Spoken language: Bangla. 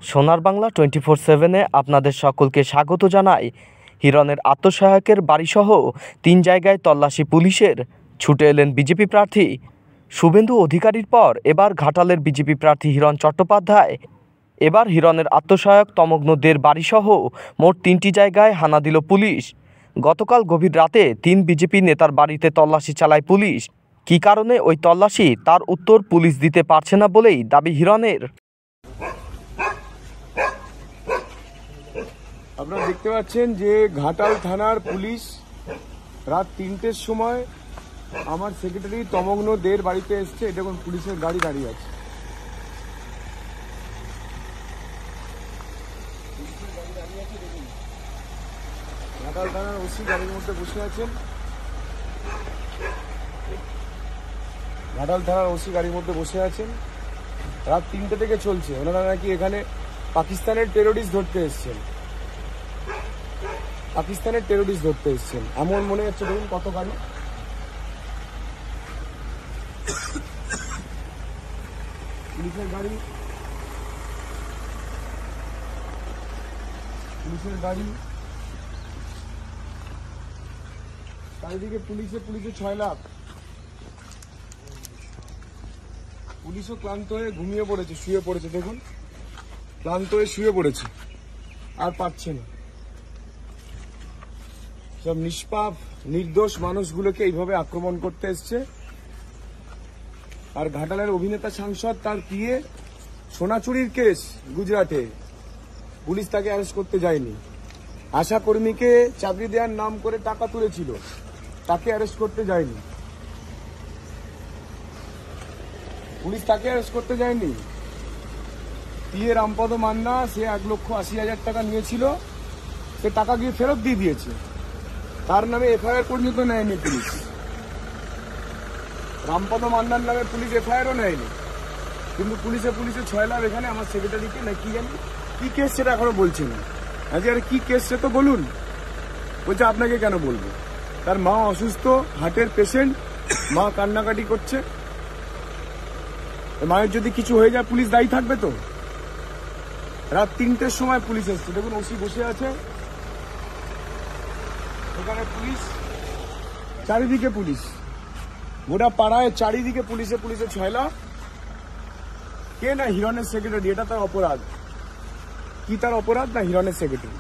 সোনার বাংলা 24/7-এ আপনাদের সকলকে স্বাগত জানাই। হিরণের আত্মসহায়কের বাড়িসহ 3 জায়গায় তল্লাশি পুলিশের। ছুটে এলেন বিজেপি প্রার্থী শুভেন্দু অধিকারীর পর এবার ঘাটালের বিজেপি প্রার্থী হিরণ চট্টোপাধ্যায়। এবার হিরণের আত্মসহায়ক তমগ্নদের বাড়িসহ মোট 3টি জায়গায় হানা দিল পুলিশ। গতকাল গভীর রাতে 3 বিজেপি নেতার বাড়িতে তল্লাশি চালায় পুলিশ। কী কারণে ওই তল্লাশি তার উত্তর পুলিশ দিতে পারছে না বলেই দাবি হিরণের। আপনারা দেখতে পাচ্ছেন যে ঘাটাল থানার পুলিশ রাত 3টের সময় আমার সেক্রেটারি তমগ্ন দের বাড়িতে এসছে। এটা কোন পুলিশের গাড়ি দাঁড়িয়ে আছে। ঘাটাল থানার ওসি গাড়ির মধ্যে বসে আছেন। ঘাটাল থানার ওসি গাড়ির মধ্যে বসে আছেন। রাত 3টে থেকে চলছে। ওনারা নাকি এখানে পাকিস্তানের টেরোরিস্ট ধরতে এসছেন। পাকিস্তানের টেরোরিস্ট ধরতে এসছেন এমন মনে হচ্ছে। দেখুন কত গাড়ি, পুলিশের গাড়ি, চারিদিকে পুলিশে 6 লাখ। পুলিশও ক্লান্ত হয়ে ঘুমিয়ে পড়েছে, শুয়ে পড়েছে। দেখুন ক্লান্ত হয়ে শুয়ে পড়েছে, আর পারছে না। সব নিষ্পাপ নির্দোষ মানুষগুলোকে এইভাবে আক্রমণ করতে এসছে। আর ঘাটালের অভিনেতা সাংসদ তার পিয়ে সোনা চুরির কেস গুজরাটে, পুলিশ তাকে অ্যারেস্ট করতে যায়নি। আশা কর্মীকে চাকরি দেওয়ার নাম করে টাকা তুলেছিল, তাকে অ্যারেস্ট করতে যায়নি। পুলিশ তাকে অ্যারেস্ট করতে যায়নি। পিয়ে রামপদ মান্না, সে 1,80,000 টাকা নিয়েছিল, সে টাকা গিয়ে ফেরত দিয়ে দিয়েছে। তার নামে এফআইআর পর্যন্ত নেয়নি পুলিশ। রামপদ মান্নার নামে পুলিশ এফআইআরও নেয়নি, কিন্তু পুলিশে 6 লাখ এখানে আমার সেক্রেটারিকে না কি জানি কি কেস সেটা এখনো বলছে না। আজকে আরে কি কেস সে তো বলুন। বলছে আপনাকে কেন বলবো, তার মা অসুস্থ, হার্টের পেশেন্ট, মা কান্নাকাটি করছে। মায়ের যদি কিছু হয়ে যায় পুলিশ দায়ী থাকবে তো? রাত 3টের সময় পুলিশ এসছে। দেখুন ওসি বসে আছে এখানে, পুলিশ চারিদিকে, পুলিশ গোটা পাড়ায় চারিদিকে পুলিশে 6 লাখ। কে না হিরণের সেক্রেটারি, এটা তার অপরাধ। কি তার অপরাধ? না হিরণের সেক্রেটারি।